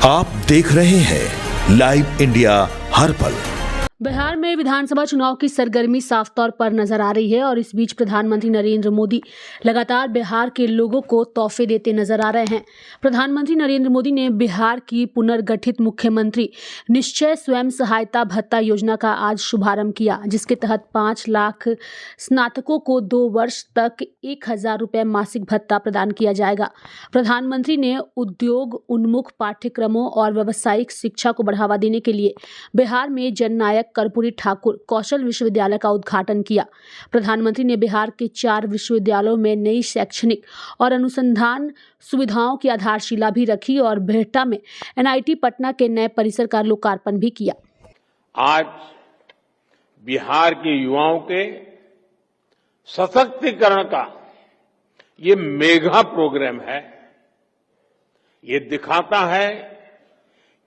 आप देख रहे हैं लाइव इंडिया हर पल। बिहार में विधानसभा चुनाव की सरगर्मी साफ तौर पर नजर आ रही है और इस बीच प्रधानमंत्री नरेंद्र मोदी लगातार बिहार के लोगों को तोहफे देते नजर आ रहे हैं। प्रधानमंत्री नरेंद्र मोदी ने बिहार की पुनर्गठित मुख्यमंत्री निश्चय स्वयं सहायता भत्ता योजना का आज शुभारंभ किया, जिसके तहत 5 लाख स्नातकों को 2 वर्ष तक 1,000 रुपये मासिक भत्ता प्रदान किया जाएगा। प्रधानमंत्री ने उद्योग उन्मुख पाठ्यक्रमों और व्यावसायिक शिक्षा को बढ़ावा देने के लिए बिहार में जननायक कर्पूरी ठाकुर कौशल विश्वविद्यालय का उद्घाटन किया। प्रधानमंत्री ने बिहार के 4 विश्वविद्यालयों में नई शैक्षणिक और अनुसंधान सुविधाओं की आधारशिला भी रखी और बिहटा में NIT पटना के नए परिसर का लोकार्पण भी किया। आज बिहार के युवाओं के सशक्तिकरण का ये मेगा प्रोग्राम है। ये दिखाता है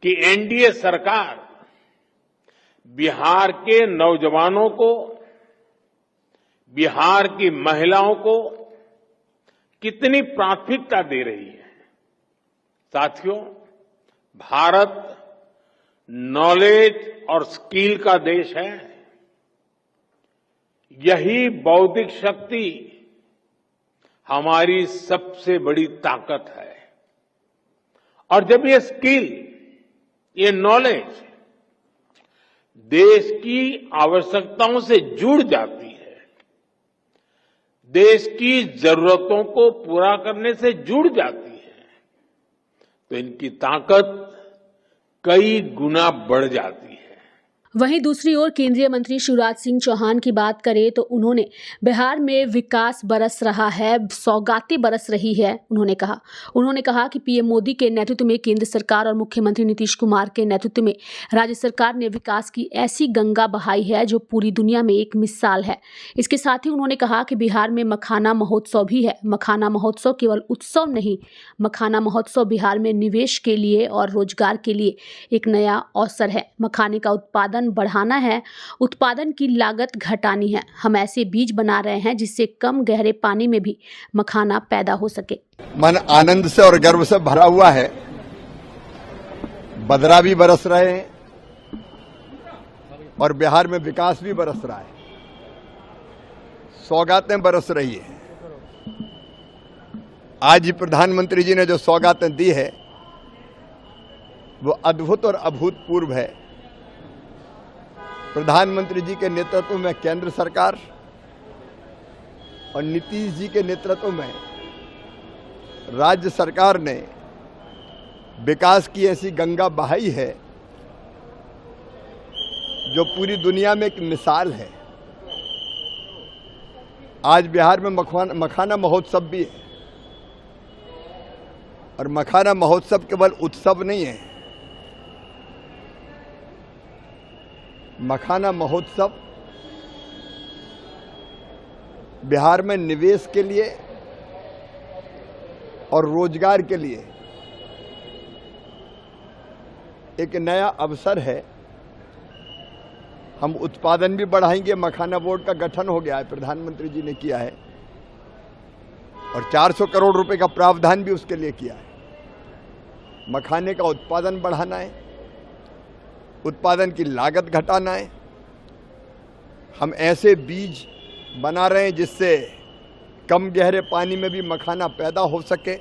कि NDA सरकार बिहार के नौजवानों को, बिहार की महिलाओं को कितनी प्राथमिकता दे रही है। साथियों, भारत नॉलेज और स्किल का देश है। यही बौद्धिक शक्ति हमारी सबसे बड़ी ताकत है। और जब ये स्किल, ये नॉलेज देश की आवश्यकताओं से जुड़ जाती है, देश की जरूरतों को पूरा करने से जुड़ जाती है, तो इनकी ताकत कई गुना बढ़ जाती है। वहीं दूसरी ओर केंद्रीय मंत्री शिवराज सिंह चौहान की बात करें तो उन्होंने बिहार में विकास बरस रहा है, सौगातें बरस रही है। उन्होंने कहा कि PM मोदी के नेतृत्व में केंद्र सरकार और मुख्यमंत्री नीतीश कुमार के नेतृत्व में राज्य सरकार ने विकास की ऐसी गंगा बहाई है जो पूरी दुनिया में एक मिसाल है। इसके साथ ही उन्होंने कहा कि बिहार में मखाना महोत्सव भी है। मखाना महोत्सव केवल उत्सव नहीं, मखाना महोत्सव बिहार में निवेश के लिए और रोजगार के लिए एक नया अवसर है। मखाने का उत्पादन बढ़ाना है, उत्पादन की लागत घटानी है। हम ऐसे बीज बना रहे हैं जिससे कम गहरे पानी में भी मखाना पैदा हो सके। मन आनंद से और गर्व से भरा हुआ है। बदरा भी बरस रहे हैं और बिहार में विकास भी बरस रहा है, सौगातें बरस रही है। आज ही प्रधानमंत्री जी ने जो सौगातें दी है वो अद्भुत और अभूतपूर्व है। प्रधानमंत्री जी के नेतृत्व में केंद्र सरकार और नीतीश जी के नेतृत्व में राज्य सरकार ने विकास की ऐसी गंगा बहाई है जो पूरी दुनिया में एक मिसाल है। आज बिहार में मखाना महोत्सव भी है और मखाना महोत्सव केवल उत्सव नहीं है। मखाना महोत्सव बिहार में निवेश के लिए और रोजगार के लिए एक नया अवसर है। हम उत्पादन भी बढ़ाएंगे। मखाना बोर्ड का गठन हो गया है, प्रधानमंत्री जी ने किया है और 400 करोड़ रुपए का प्रावधान भी उसके लिए किया है। मखाने का उत्पादन बढ़ाना है, उत्पादन की लागत घटाना है। हम ऐसे बीज बना रहे हैं जिससे कम गहरे पानी में भी मखाना पैदा हो सके।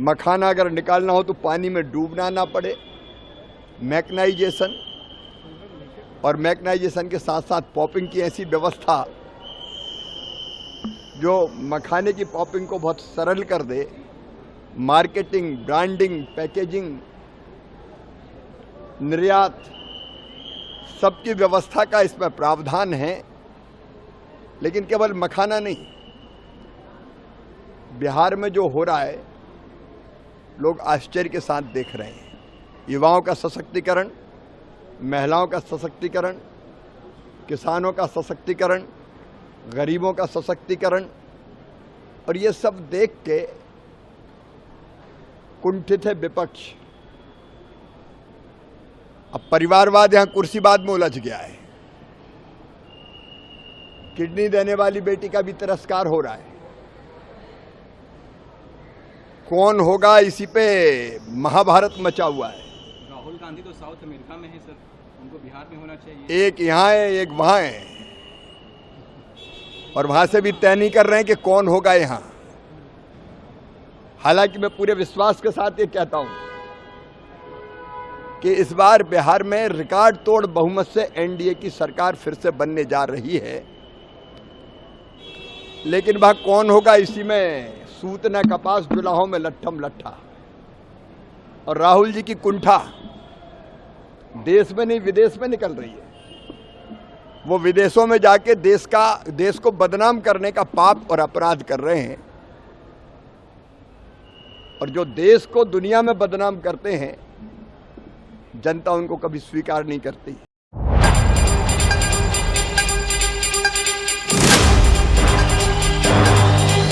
मखाना अगर निकालना हो तो पानी में डूबना ना पड़े। मैकेनाइजेशन और मैकेनाइजेशन के साथ साथ पॉपिंग की ऐसी व्यवस्था जो मखाने की पॉपिंग को बहुत सरल कर दे। मार्केटिंग, ब्रांडिंग, पैकेजिंग, निर्यात, सबकी व्यवस्था का इसमें प्रावधान है। लेकिन केवल मखाना नहीं, बिहार में जो हो रहा है लोग आश्चर्य के साथ देख रहे हैं। युवाओं का सशक्तिकरण, महिलाओं का सशक्तिकरण, किसानों का सशक्तिकरण, गरीबों का सशक्तिकरण, और ये सब देख के कुंठित है विपक्ष। अब परिवारवाद यहां कुर्सीवाद में उलझ गया है। किडनी देने वाली बेटी का भी तिरस्कार हो रहा है। कौन होगा इसी पे महाभारत मचा हुआ है। राहुल गांधी तो साउथ अमेरिका में है सर, उनको बिहार में होना चाहिए। एक यहाँ है, एक वहाँ है, और वहाँ से भी तय नहीं कर रहे हैं कि कौन होगा यहाँ। हालांकि मैं पूरे विश्वास के साथ ये कहता हूँ कि इस बार बिहार में रिकॉर्ड तोड़ बहुमत से एनडीए की सरकार फिर से बनने जा रही है। लेकिन वह कौन होगा इसी में सूत न कपास जुलाहों में लट्ठम लट्ठा। और राहुल जी की कुंठा देश में नहीं विदेश में निकल रही है। वो विदेशों में जाके देश को बदनाम करने का पाप और अपराध कर रहे हैं। और जो देश को दुनिया में बदनाम करते हैं, जनता उनको कभी स्वीकार नहीं करती।